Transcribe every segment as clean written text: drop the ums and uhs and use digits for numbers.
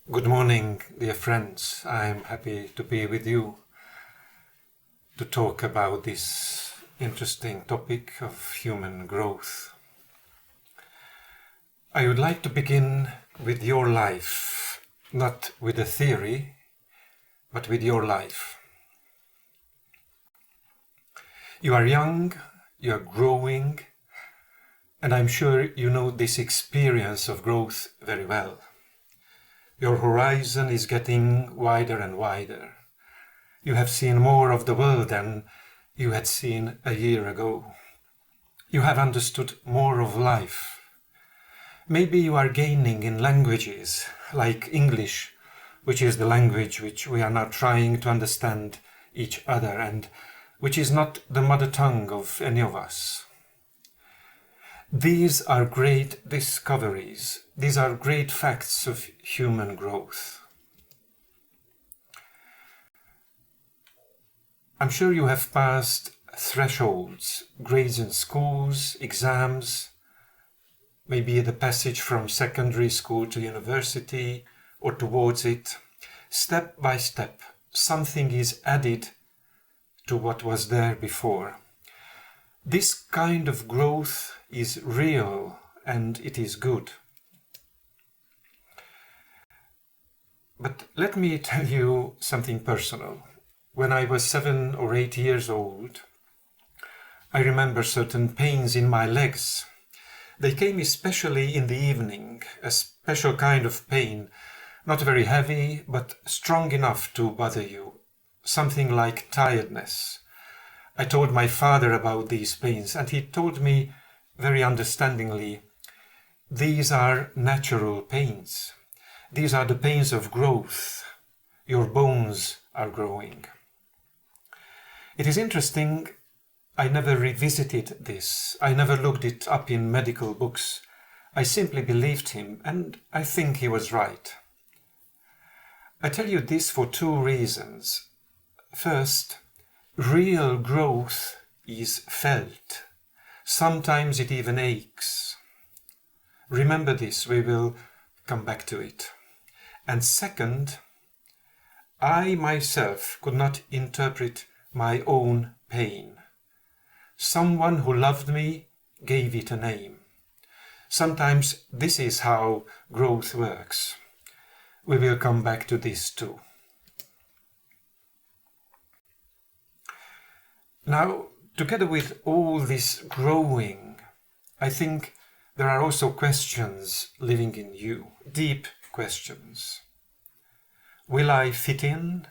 Good morning, dear friends. I'm happy to be with you to talk about this interesting topic of human growth. I would like to begin with your life, not with a theory, but with your life. You are young, you are growing, and I'm sure you know this experience of growth very well. Your horizon is getting wider and wider. You have seen more of the world than you had seen a year ago. You have understood more of life. Maybe you are gaining in languages like English, which is the language which we are now trying to understand each other and which is not the mother tongue of any of us. These are great discoveries. These are great facts of human growth. I'm sure you have passed thresholds, grades in schools, exams, maybe the passage from secondary school to university or towards it. Step by step, something is added to what was there before. This kind of growth is real and it is good. But let me tell you something personal. When I was 7 or 8 years old, I remember certain pains in my legs. They came especially in the evening, a special kind of pain, not very heavy, but strong enough to bother you, something like tiredness. I told my father about these pains, and he told me very understandingly, these are natural pains. These are the pains of growth. Your bones are growing. It is interesting, I never revisited this. I never looked it up in medical books. I simply believed him, and I think he was right. I tell you this for 2 reasons. First, real growth is felt. Sometimes it even aches. Remember this, we will come back to it. And second, I myself could not interpret my own pain. Someone who loved me gave it a name. Sometimes this is how growth works. We will come back to this too. Now, together with all this growing, I think there are also questions living in you, deep questions. Will I fit in?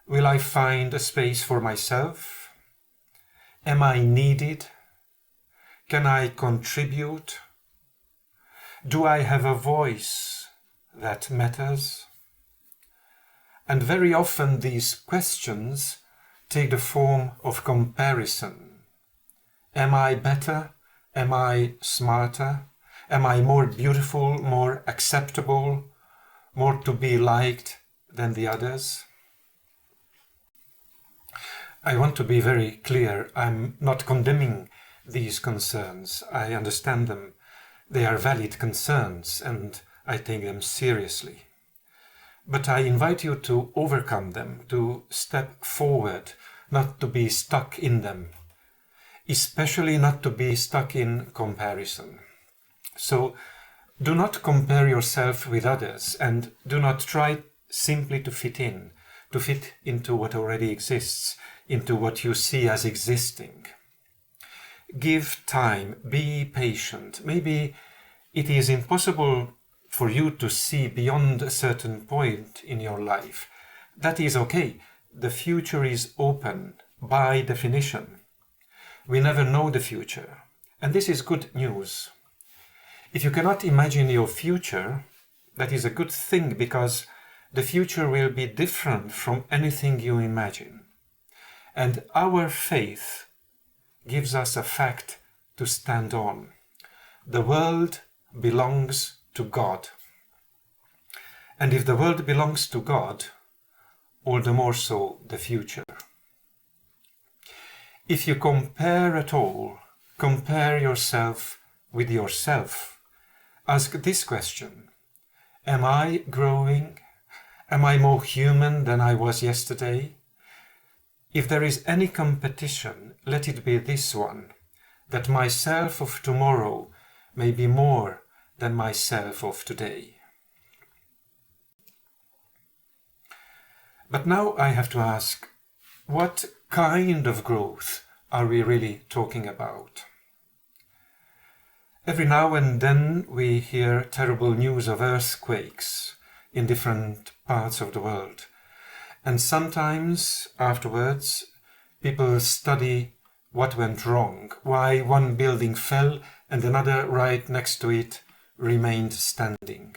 Will I find a space for myself? Am I needed? Can I contribute? Do I have a voice that matters? And very often these questions take the form of comparison. Am I better? Am I smarter? Am I more beautiful, more acceptable, more to be liked than the others? I want to be very clear. I'm not condemning these concerns. I understand them. They are valid concerns and I take them seriously. But I invite you to overcome them, to step forward, not to be stuck in them, especially not to be stuck in comparison. So do not compare yourself with others and do not try simply to fit into what already exists, into what you see as existing. Give time, be patient. Maybe it is impossible for you to see beyond a certain point in your life. That is okay. The future is open by definition. We never know the future, and this is good news. If you cannot imagine your future, that is a good thing because the future will be different from anything you imagine. And our faith gives us a fact to stand on. The world belongs to God. And if the world belongs to God, all the more so the future. If you compare at all, compare yourself with yourself. Ask this question: Am I growing? Am I more human than I was yesterday? If there is any competition, let it be this one, that myself of tomorrow may be more than myself of today. But now I have to ask, what kind of growth are we really talking about? Every now and then we hear terrible news of earthquakes in different parts of the world. And sometimes afterwards people study what went wrong, why one building fell and another right next to it remained standing.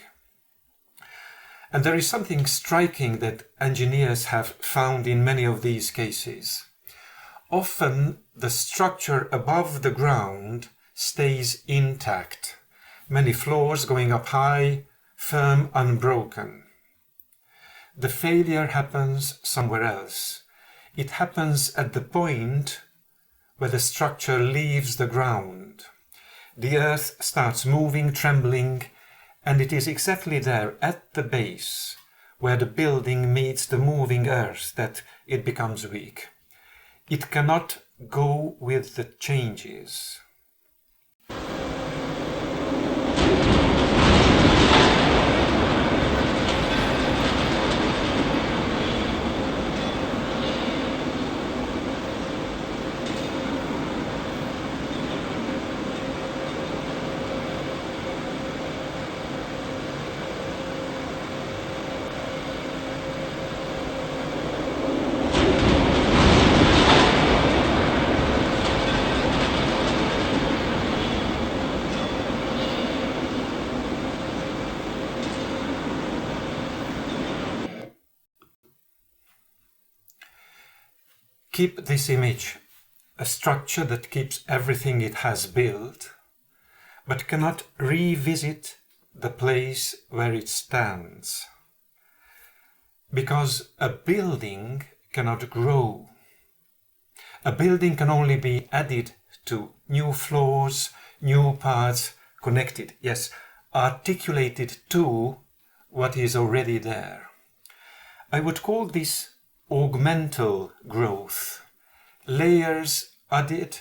And there is something striking that engineers have found in many of these cases. Often the structure above the ground stays intact, many floors going up high, firm, unbroken. The failure happens somewhere else. It happens at the point where the structure leaves the ground. The earth starts moving, trembling, and it is exactly there at the base where the building meets the moving earth that it becomes weak. It cannot go with the changes. Keep this image, a structure that keeps everything it has built, but cannot revisit the place where it stands. Because a building cannot grow. A building can only be added to new floors, new parts, connected, yes, articulated to what is already there. I would call this augmental growth, layers added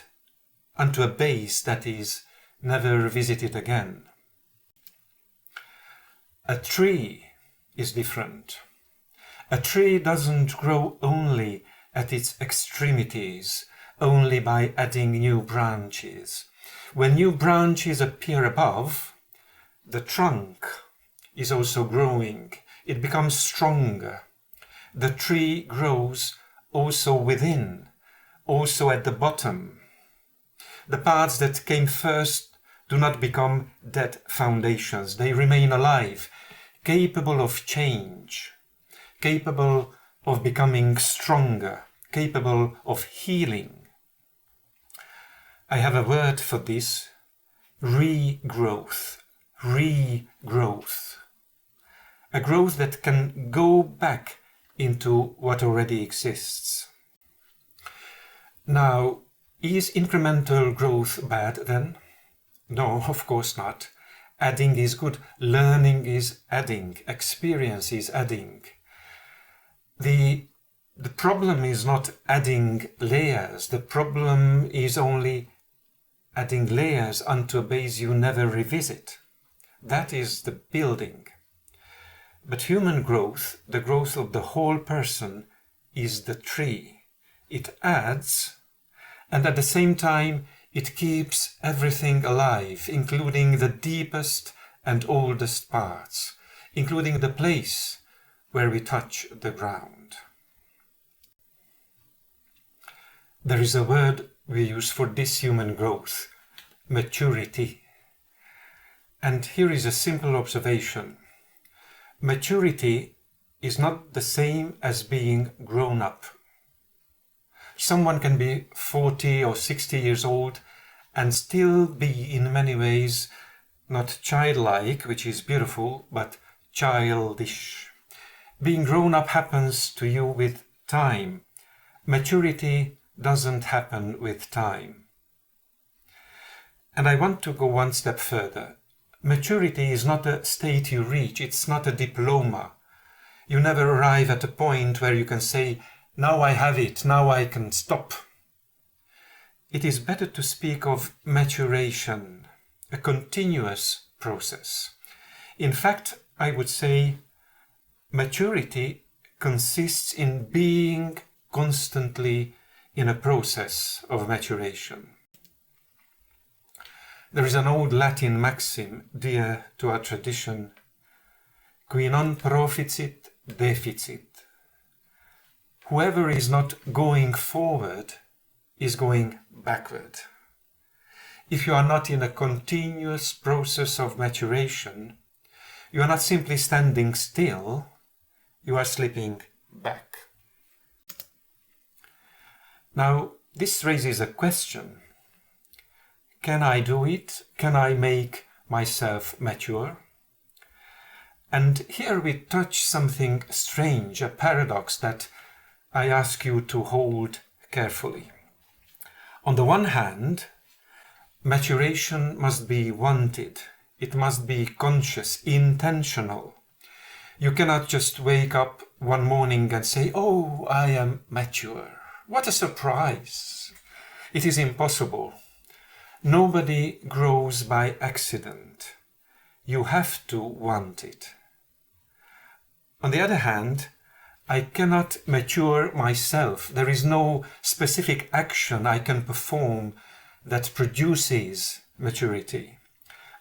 unto a base that is never visited again. A tree is different. A tree doesn't grow only at its extremities, only by adding new branches. When new branches appear above, the trunk is also growing. It becomes stronger. The tree grows also within, also at the bottom. The parts that came first do not become dead foundations. They remain alive, capable of change, capable of becoming stronger, capable of healing. I have a word for this: regrowth. Regrowth. A growth that can go back into what already exists. Now, is incremental growth bad then? No, of course not. Adding is good. Learning is adding. Experience is adding. The problem is not adding layers. The problem is only adding layers onto a base you never revisit. That is the building. But human growth, the growth of the whole person, is the tree. It adds, and at the same time it keeps everything alive, including the deepest and oldest parts, including the place where we touch the ground. There is a word we use for this human growth: maturity. And here is a simple observation. Maturity is not the same as being grown up. Someone can be 40 or 60 years old and still be in many ways not childlike, which is beautiful, but childish. Being grown up happens to you with time. Maturity doesn't happen with time. And I want to go one step further. Maturity is not a state you reach, it's not a diploma. You never arrive at a point where you can say, now I have it, now I can stop. It is better to speak of maturation, a continuous process. In fact, I would say maturity consists in being constantly in a process of maturation. There is an old Latin maxim dear to our tradition, qui non proficit deficit. Whoever is not going forward is going backward. If you are not in a continuous process of maturation, you are not simply standing still, you are slipping back. Now, this raises a question. Can I do it? Can I make myself mature? And here we touch something strange, a paradox that I ask you to hold carefully. On the one hand, maturation must be wanted. It must be conscious, intentional. You cannot just wake up one morning and say, oh, I am mature. What a surprise. It is impossible. Nobody grows by accident. You have to want it. On the other hand, I cannot mature myself. There is no specific action I can perform that produces maturity.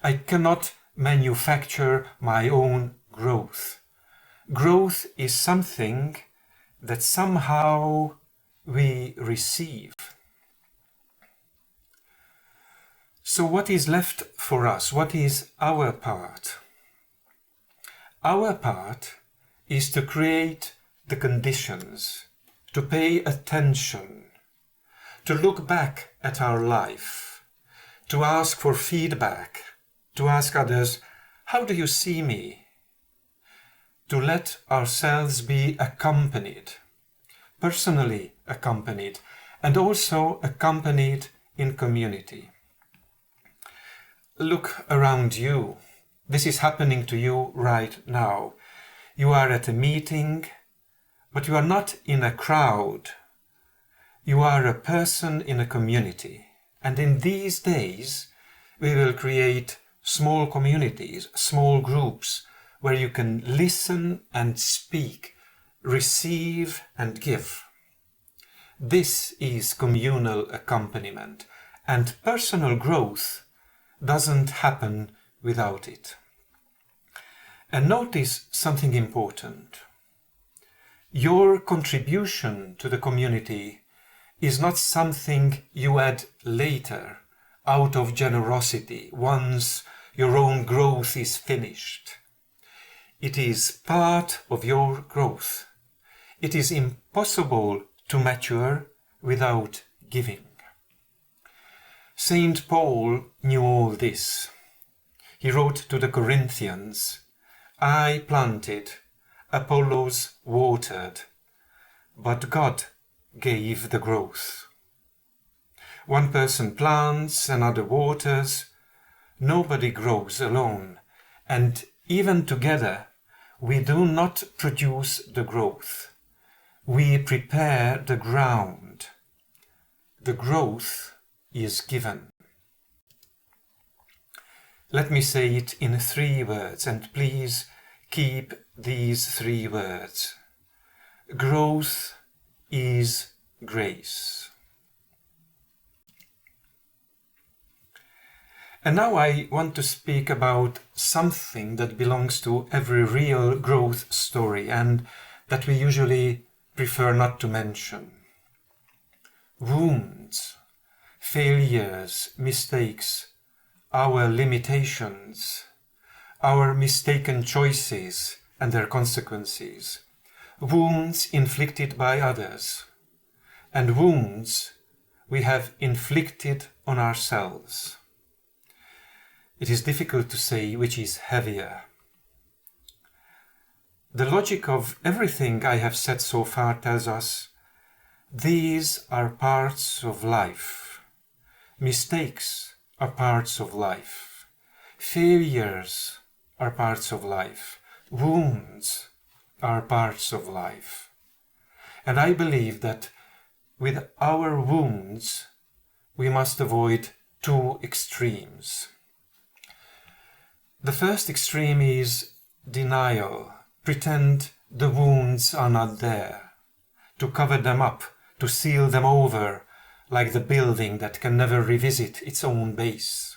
I cannot manufacture my own growth. Growth is something that somehow we receive. So what is left for us? What is our part? Our part is to create the conditions, to pay attention, to look back at our life, to ask for feedback, to ask others, how do you see me? To let ourselves be accompanied, personally accompanied, and also accompanied in community. Look around you. This is happening to you right now. You are at a meeting, but you are not in a crowd. You are a person in a community. And in these days, we will create small communities, small groups, where you can listen and speak, receive and give. This is communal accompaniment, and personal growth doesn't happen without it. And notice something important. Your contribution to the community is not something you add later, out of generosity, once your own growth is finished. It is part of your growth. It is impossible to mature without giving. Saint Paul knew all this. He wrote to the Corinthians, I planted, Apollos watered, but God gave the growth. One person plants, another waters. Nobody grows alone, and even together we do not produce the growth. We prepare the ground. The growth is given. Let me say it in 3 words, and please keep these 3 words. Growth is grace. And now I want to speak about something that belongs to every real growth story and that we usually prefer not to mention. Wounds, failures, mistakes, our limitations, our mistaken choices and their consequences, wounds inflicted by others, and wounds we have inflicted on ourselves. It is difficult to say which is heavier. The logic of everything I have said so far tells us these are parts of life. Mistakes are parts of life. failures are parts of life. Wounds are parts of life. And I believe that with our wounds, we must avoid two extremes. The first extreme is denial. Pretend the wounds are not there. To cover them up, to seal them over, like the building that can never revisit its own base.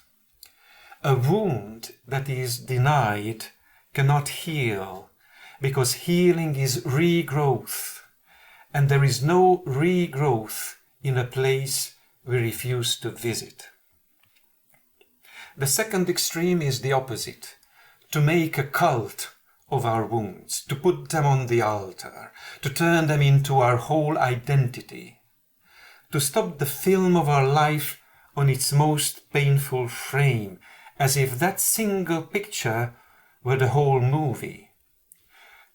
A wound that is denied cannot heal, because healing is regrowth, and there is no regrowth in a place we refuse to visit. The second extreme is the opposite, to make a cult of our wounds, to put them on the altar, to turn them into our whole identity, to stop the film of our life on its most painful frame, as if that single picture were the whole movie,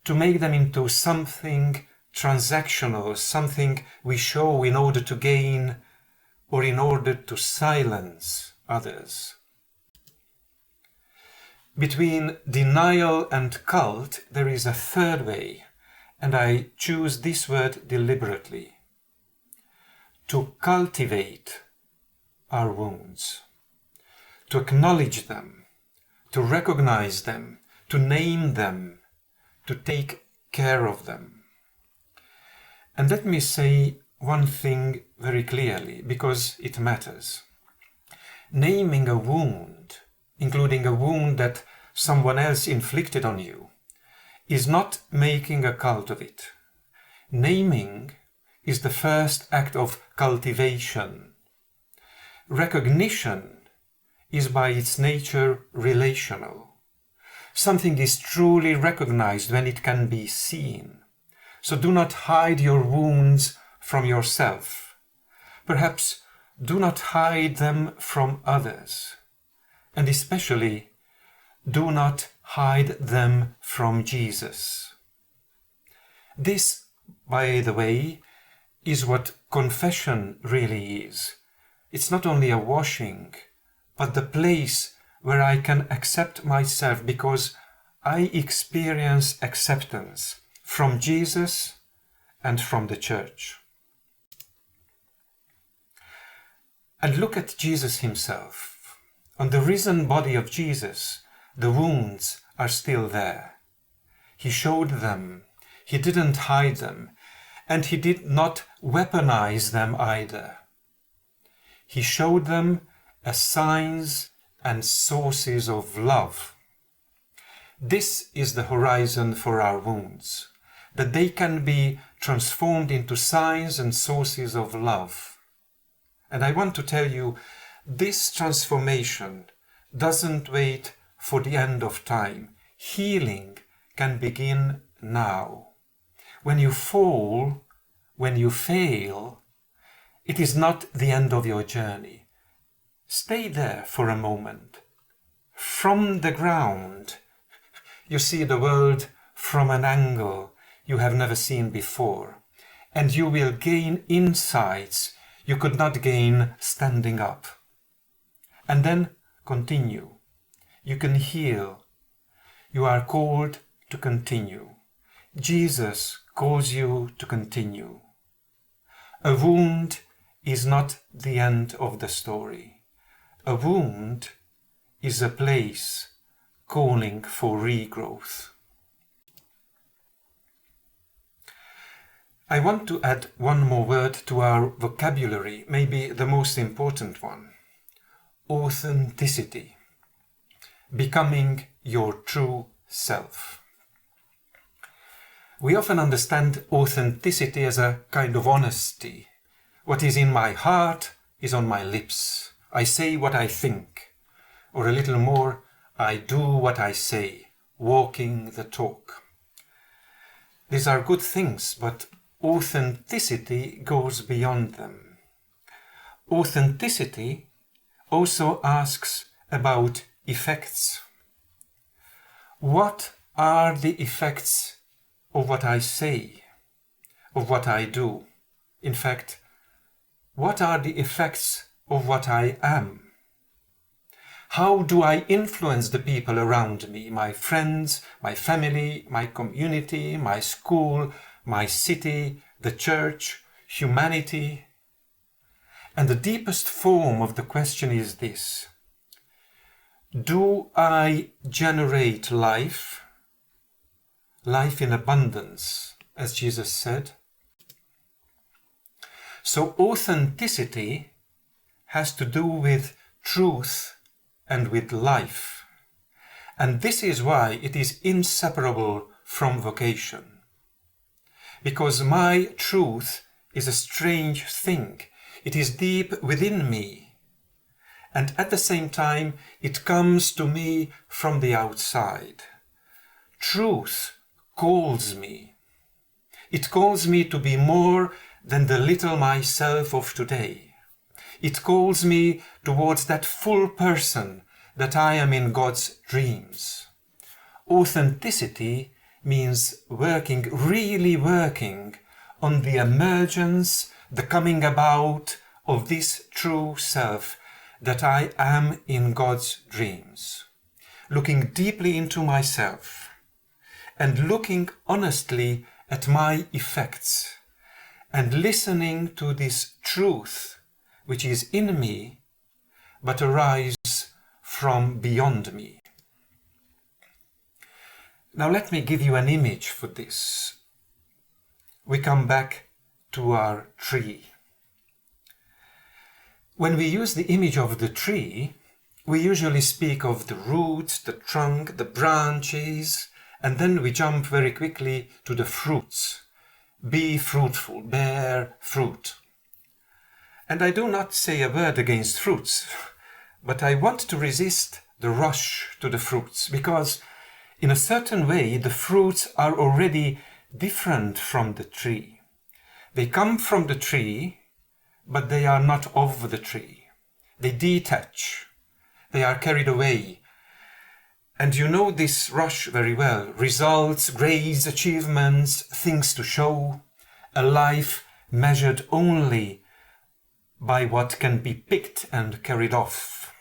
to make them into something transactional, something we show in order to gain or in order to silence others. Between denial and cult, there is a third way, and I choose this word deliberately. To cultivate our wounds, to acknowledge them, to recognize them, to name them, to take care of them. And let me say one thing very clearly, because it matters. Naming a wound, including a wound that someone else inflicted on you, is not making a cult of it. Naming is the first act of cultivation. Recognition is by its nature relational. Something is truly recognized when it can be seen. So do not hide your wounds from yourself. Perhaps do not hide them from others. And especially, do not hide them from Jesus. This, by the way, is what confession really is. It's not only a washing, but the place where I can accept myself because I experience acceptance from Jesus and from the church. And look at Jesus himself. On the risen body of Jesus, the wounds are still there. He showed them. He didn't hide them. And he did not weaponize them either. He showed them as signs and sources of love. This is the horizon for our wounds, that they can be transformed into signs and sources of love. And I want to tell you, this transformation doesn't wait for the end of time. Healing can begin now. When you fall, when you fail, it is not the end of your journey. Stay there for a moment. From the ground, you see the world from an angle you have never seen before, and you will gain insights you could not gain standing up. And then continue. You can heal. You are called to continue. Jesus calls you to continue. A wound is not the end of the story. A wound is a place calling for regrowth. I want to add one more word to our vocabulary, maybe the most important one. Authenticity. Becoming your true self. We often understand authenticity as a kind of honesty. What is in my heart is on my lips. I say what I think. Or a little more, I do what I say, walking the talk. These are good things, but authenticity goes beyond them. Authenticity also asks about effects. What are the effects of what I say, of what I do? In fact, what are the effects of what I am? How do I influence the people around me, my friends, my family, my community, my school, my city, the church, humanity? And the deepest form of the question is this: do I generate life, life in abundance, as Jesus said? So authenticity has to do with truth and with life. And this is why it is inseparable from vocation. Because my truth is a strange thing. It is deep within me. And at the same time, it comes to me from the outside. Truth calls me. It calls me to be more than the little myself of today. It calls me towards that full person that I am in God's dreams. Authenticity means working, really working on the emergence, the coming about of this true self that I am in God's dreams. Looking deeply into myself and looking honestly at my effects and listening to this truth which is in me but arises from beyond me. Now let me give you an image for this. We come back to our tree. When we use the image of the tree, we usually speak of the roots, the trunk, the branches, and then we jump very quickly to the fruits. Be fruitful, bear fruit. And I do not say a word against fruits, but I want to resist the rush to the fruits, because in a certain way the fruits are already different from the tree. They come from the tree, but they are not of the tree. They detach. They are carried away. And you know this rush very well. Results, grades, achievements, things to show. A life measured only by what can be picked and carried off.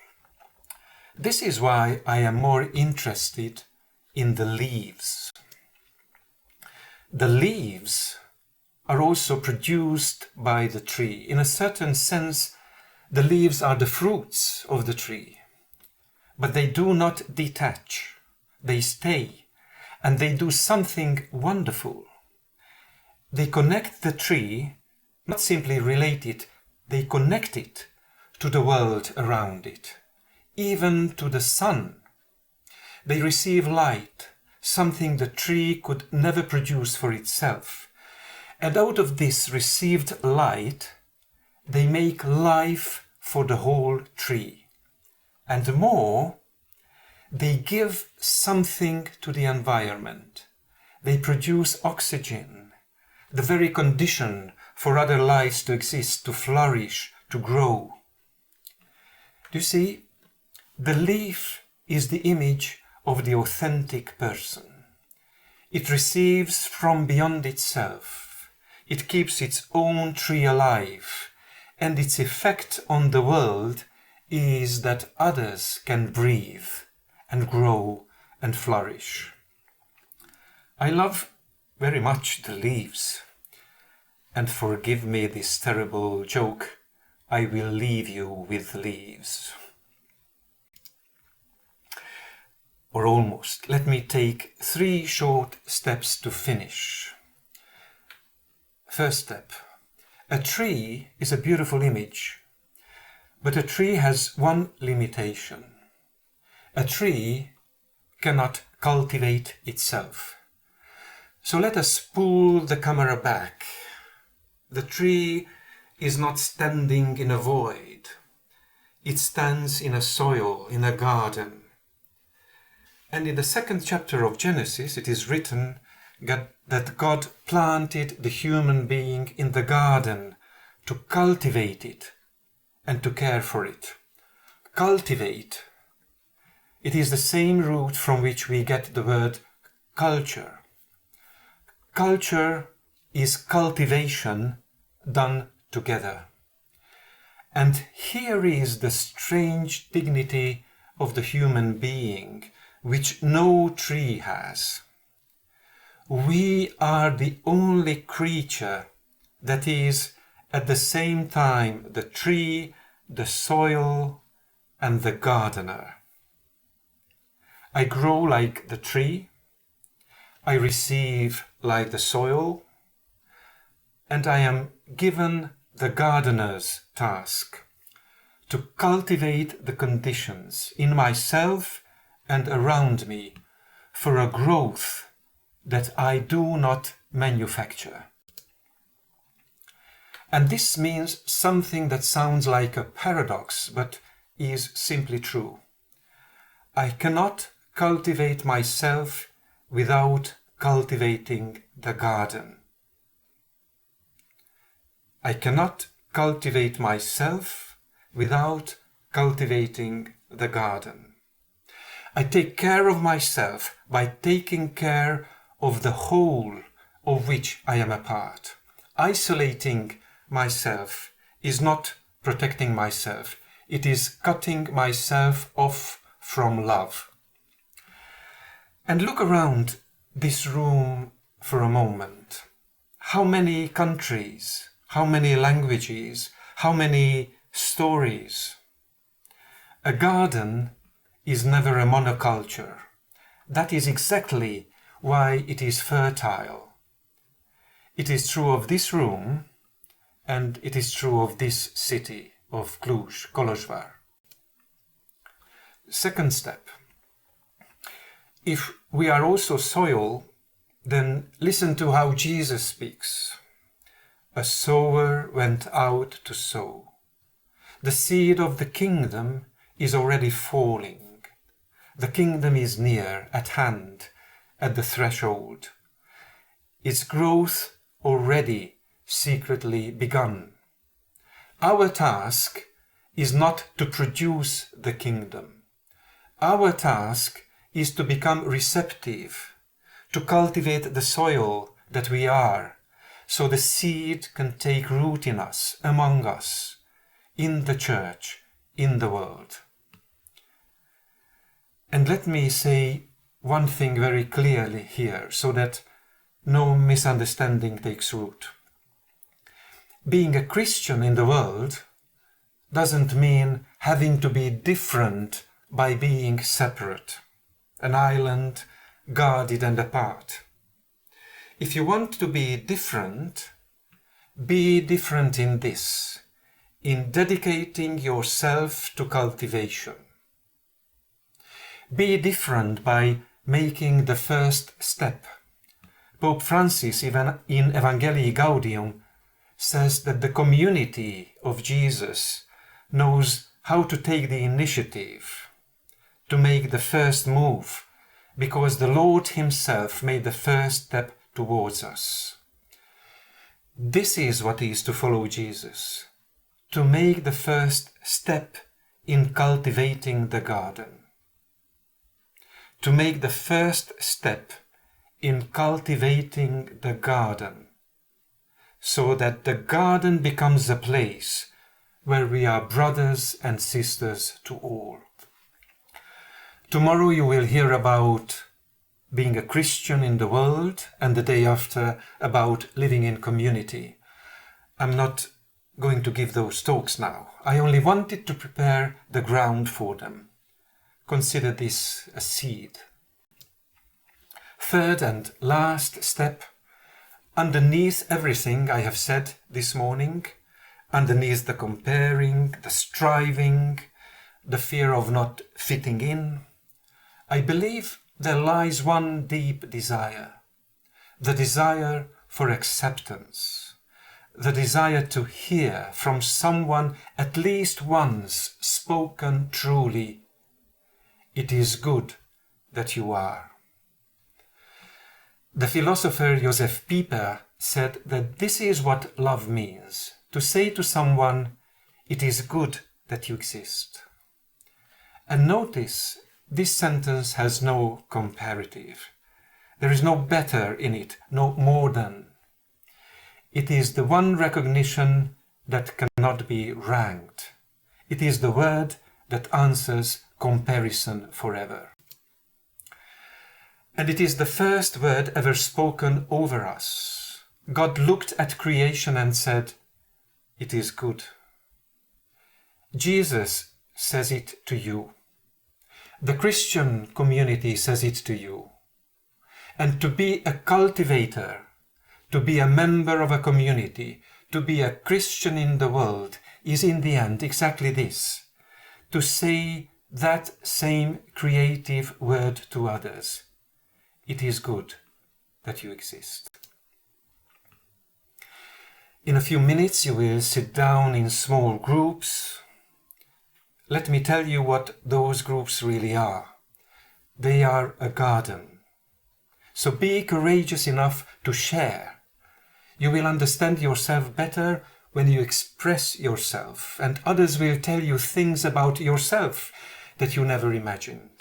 This is why I am more interested in the leaves. The leaves are also produced by the tree. In a certain sense, the leaves are the fruits of the tree. But they do not detach. They stay, and they do something wonderful. They connect the tree, not simply relate it, they connect it to the world around it, even to the sun. They receive light, something the tree could never produce for itself. And out of this received light, they make life for the whole tree. And more, they give something to the environment. They produce oxygen, the very condition for other lives to exist, to flourish, to grow. Do you see? The leaf is the image of the authentic person. It receives from beyond itself. It keeps its own tree alive, and its effect on the world is that others can breathe and grow and flourish. I love very much the leaves, and forgive me this terrible joke, I will leave you with leaves. Or almost. Let me take 3 short steps to finish. First step. A tree is a beautiful image, but a tree has one limitation. A tree cannot cultivate itself. So let us pull the camera back. The tree is not standing in a void. It stands in a soil, in a garden. And in the 2nd chapter of Genesis, it is written that God planted the human being in the garden to cultivate it and to care for it. Cultivate. It is the same root from which we get the word culture. Culture is cultivation done together. And here is the strange dignity of the human being which no tree has. We are the only creature that is at the same time the tree, the soil, and the gardener. I grow like the tree, I receive like the soil, and I am given the gardener's task to cultivate the conditions in myself and around me for a growth that I do not manufacture. And this means something that sounds like a paradox, but is simply true. I cannot cultivate myself without cultivating the garden. I cannot cultivate myself without cultivating the garden. I take care of myself by taking care of the whole of which I am a part. Isolating myself is not protecting myself, it is cutting myself off from love. And look around this room for a moment. How many countries, how many languages, how many stories? A garden is never a monoculture. That is exactly why it is fertile. It is true of this room, and it is true of this city of Cluj, Kolozsvár. Second step. If we are also soil, then listen to how Jesus speaks. A sower went out to sow. The seed of the kingdom is already falling. The kingdom is near, at hand, at the threshold. Its growth already secretly begun. Our task is not to produce the kingdom. Our task is to become receptive, to cultivate the soil that we are, so the seed can take root in us, among us, in the church, in the world. And let me say one thing very clearly here, so that no misunderstanding takes root. Being a Christian in the world doesn't mean having to be different by being separate, an island guarded and apart. If you want to be different in this, in dedicating yourself to cultivation. Be different by making the first step. Pope Francis in Evangelii Gaudium says that the community of Jesus knows how to take the initiative, to make the first move, because the Lord himself made the first step towards us. This is what is to follow Jesus, to make the first step in cultivating the garden. To make the first step in cultivating the garden, so that the garden becomes a place where we are brothers and sisters to all. Tomorrow you will hear about being a Christian in the world, and the day after about living in community. I'm not going to give those talks now. I only wanted to prepare the ground for them. Consider this a seed. Third and last step, underneath everything I have said this morning, underneath the comparing, the striving, the fear of not fitting in, I believe there lies one deep desire, the desire for acceptance, the desire to hear from someone at least once spoken truly, "It is good that you are." The philosopher József said that this is what love means, to say to someone, "It is good that you exist." And notice, this sentence has no comparative. There is no better in it, no more than. It is the one recognition that cannot be ranked. It is the word that answers comparison forever. And it is the first word ever spoken over us. God looked at creation and said, "It is good." Jesus says it to you. The Christian community says it to you. And to be a cultivator, to be a member of a community, to be a Christian in the world is in the end exactly this: to say that same creative word to others. It is good that you exist. In a few minutes you will sit down in small groups. Let me tell you what those groups really are. They are a garden. So be courageous enough to share. You will understand yourself better when you express yourself, and others will tell you things about yourself that you never imagined.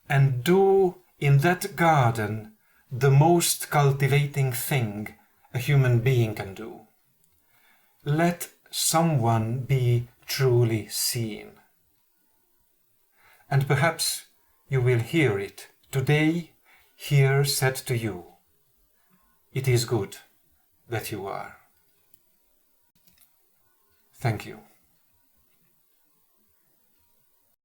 And do in that garden the most cultivating thing a human being can do. Let someone be truly seen. And perhaps you will hear it today, here said to you. It is good that you are. Thank you.